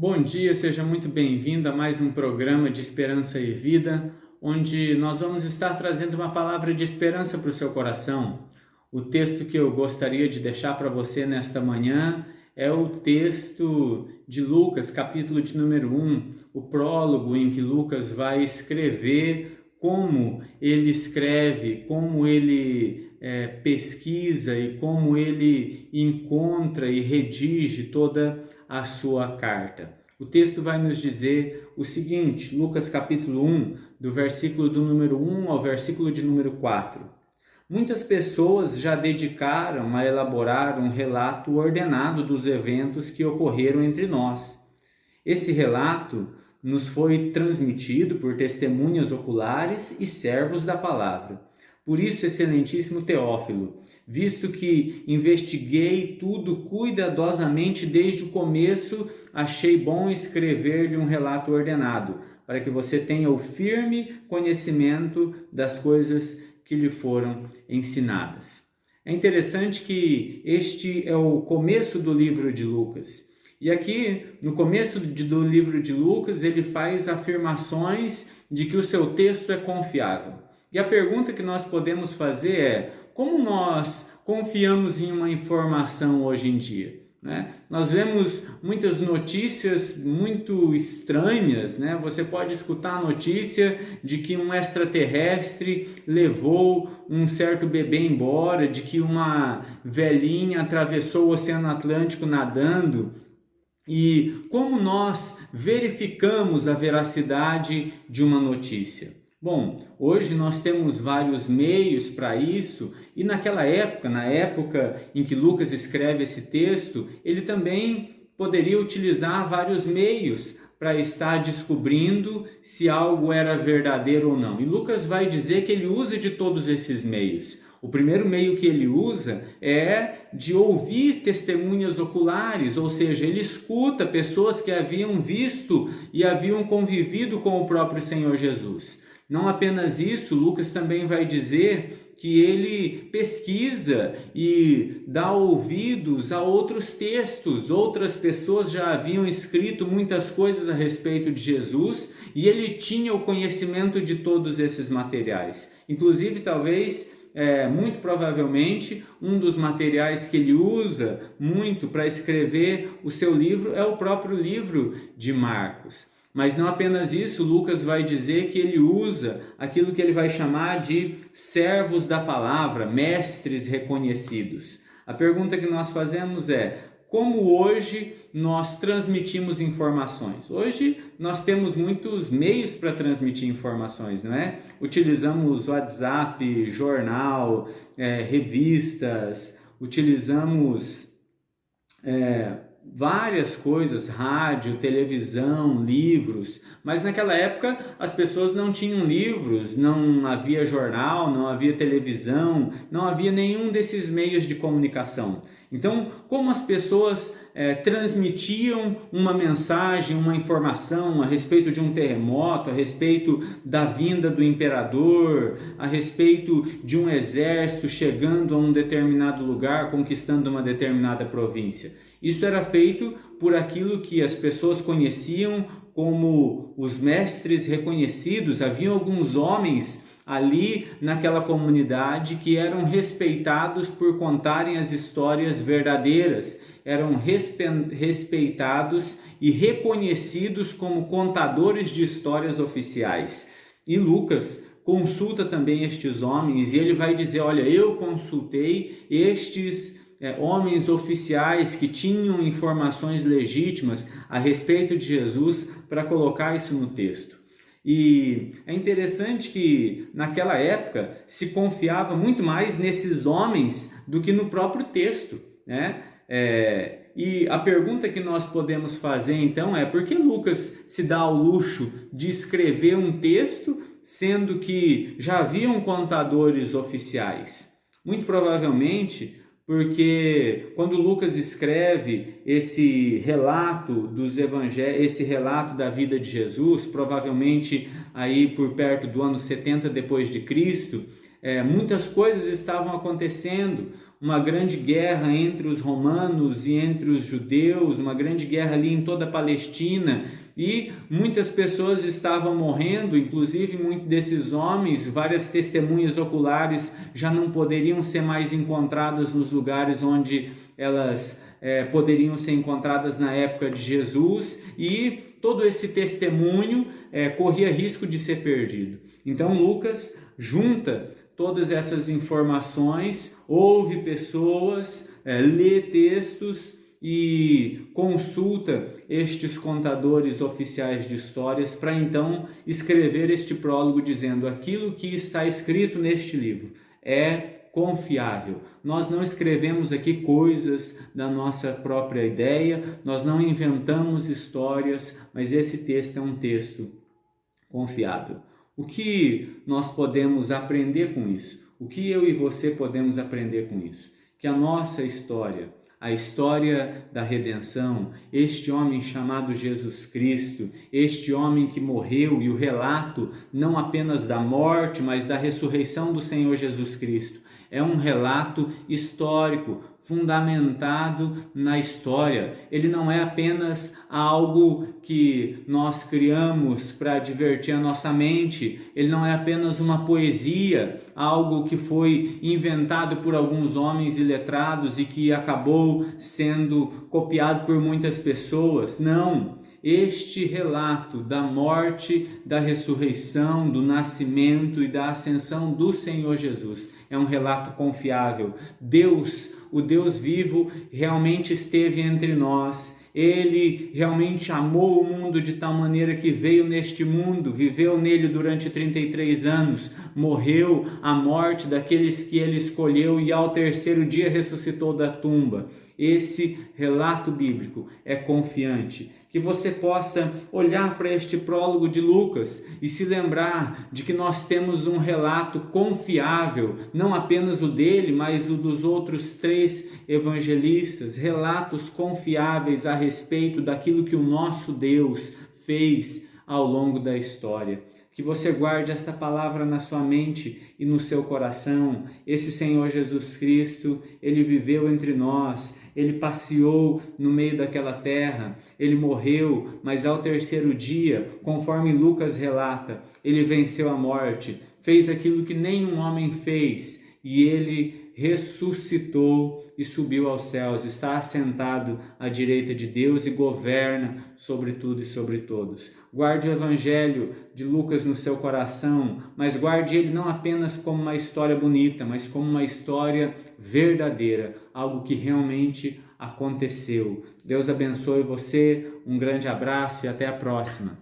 Bom dia, seja muito bem-vindo a mais um programa de Esperança e Vida, onde nós vamos estar trazendo uma palavra de esperança para o seu coração. O texto que eu gostaria de deixar para você nesta manhã é o texto de Lucas, capítulo de número 1, o prólogo em que Lucas vai escrever como ele escreve, como ele pesquisa e como ele encontra e redige toda a sua carta. O texto vai nos dizer o seguinte, Lucas capítulo 1, do versículo do número 1 ao versículo de número 4. Muitas pessoas já dedicaram a elaborar um relato ordenado dos eventos que ocorreram entre nós. Esse relato nos foi transmitido por testemunhas oculares e servos da palavra. Por isso, excelentíssimo Teófilo, visto que investiguei tudo cuidadosamente desde o começo, achei bom escrever-lhe um relato ordenado, para que você tenha o firme conhecimento das coisas que lhe foram ensinadas. É interessante que este é o começo do livro de Lucas. E aqui, no começo do livro de Lucas, ele faz afirmações de que o seu texto é confiável. E a pergunta que nós podemos fazer é: como nós confiamos em uma informação hoje em dia? Nós vemos muitas notícias muito estranhas, Você pode escutar a notícia de que um extraterrestre levou um certo bebê embora, de que uma velhinha atravessou o Oceano Atlântico nadando. E como nós verificamos a veracidade de uma notícia? Bom, hoje nós temos vários meios para isso, e naquela época, na época em que Lucas escreve esse texto, ele também poderia utilizar vários meios para estar descobrindo se algo era verdadeiro ou não. E Lucas vai dizer que ele usa de todos esses meios. O primeiro meio que ele usa é de ouvir testemunhas oculares, ou seja, ele escuta pessoas que haviam visto e haviam convivido com o próprio Senhor Jesus. Não apenas isso, Lucas também vai dizer que ele pesquisa e dá ouvidos a outros textos. Outras pessoas já haviam escrito muitas coisas a respeito de Jesus e ele tinha o conhecimento de todos esses materiais. Inclusive, talvez, muito provavelmente, um dos materiais que ele usa muito para escrever o seu livro é o próprio livro de Marcos. Mas não apenas isso, Lucas vai dizer que ele usa aquilo que ele vai chamar de servos da palavra, mestres reconhecidos. A pergunta que nós fazemos é: como hoje nós transmitimos informações? Hoje nós temos muitos meios para transmitir informações, não é? Utilizamos WhatsApp, jornal, revistas, utilizamos várias coisas, rádio, televisão, livros, mas naquela época as pessoas não tinham livros, não havia jornal, não havia televisão, não havia nenhum desses meios de comunicação. Então, como as pessoas transmitiam uma mensagem, uma informação a respeito de um terremoto, a respeito da vinda do imperador, a respeito de um exército chegando a um determinado lugar, conquistando uma determinada província? Isso era feito por aquilo que as pessoas conheciam como os mestres reconhecidos. Havia alguns homens ali naquela comunidade que eram respeitados por contarem as histórias verdadeiras, eram respeitados e reconhecidos como contadores de histórias oficiais. E Lucas consulta também estes homens e ele vai dizer: olha, eu consultei estes homens oficiais que tinham informações legítimas a respeito de Jesus para colocar isso no texto. E é interessante que naquela época se confiava muito mais nesses homens do que no próprio texto, E a pergunta que nós podemos fazer então é: por que Lucas se dá ao luxo de escrever um texto sendo que já haviam contadores oficiais? Muito provavelmente porque quando Lucas escreve esse relato dos evangelhos, esse relato da vida de Jesus, provavelmente aí por perto do ano 70 depois de Cristo, muitas coisas estavam acontecendo, uma grande guerra entre os romanos e entre os judeus, uma grande guerra ali em toda a Palestina, e muitas pessoas estavam morrendo, inclusive muitos desses homens, várias testemunhas oculares já não poderiam ser mais encontradas nos lugares onde elas poderiam ser encontradas na época de Jesus, e todo esse testemunho corria risco de ser perdido. Então Lucas junta todas essas informações, ouve pessoas, lê textos e consulta estes contadores oficiais de histórias para então escrever este prólogo dizendo: aquilo que está escrito neste livro é confiável. Nós não escrevemos aqui coisas da nossa própria ideia, nós não inventamos histórias, mas esse texto é um texto confiável. O que nós podemos aprender com isso? O que eu e você podemos aprender com isso? Que a nossa história, a história da redenção, este homem chamado Jesus Cristo, este homem que morreu, e o relato não apenas da morte, mas da ressurreição do Senhor Jesus Cristo, é um relato histórico, fundamentado na história. Ele não é apenas algo que nós criamos para divertir a nossa mente, ele não é apenas uma poesia, algo que foi inventado por alguns homens iletrados e que acabou sendo copiado por muitas pessoas. Não. Este relato da morte, da ressurreição, do nascimento e da ascensão do Senhor Jesus é um relato confiável. Deus, o Deus vivo, realmente esteve entre nós. Ele realmente amou o mundo de tal maneira que veio neste mundo, viveu nele durante 33 anos, morreu a morte daqueles que ele escolheu e ao terceiro dia ressuscitou da tumba. Esse relato bíblico é confiante. Que você possa olhar para este prólogo de Lucas e se lembrar de que nós temos um relato confiável, não apenas o dele, mas o dos outros 3 evangelistas, relatos confiáveis a respeito daquilo que o nosso Deus fez ao longo da história. Que você guarde esta palavra na sua mente e no seu coração. Esse Senhor Jesus Cristo, ele viveu entre nós, ele passeou no meio daquela terra, ele morreu, mas ao terceiro dia, conforme Lucas relata, ele venceu a morte, fez aquilo que nenhum homem fez, e ele ressuscitou e subiu aos céus, está assentado à direita de Deus e governa sobre tudo e sobre todos. Guarde o Evangelho de Lucas no seu coração, mas guarde ele não apenas como uma história bonita, mas como uma história verdadeira, algo que realmente aconteceu. Deus abençoe você, um grande abraço e até a próxima.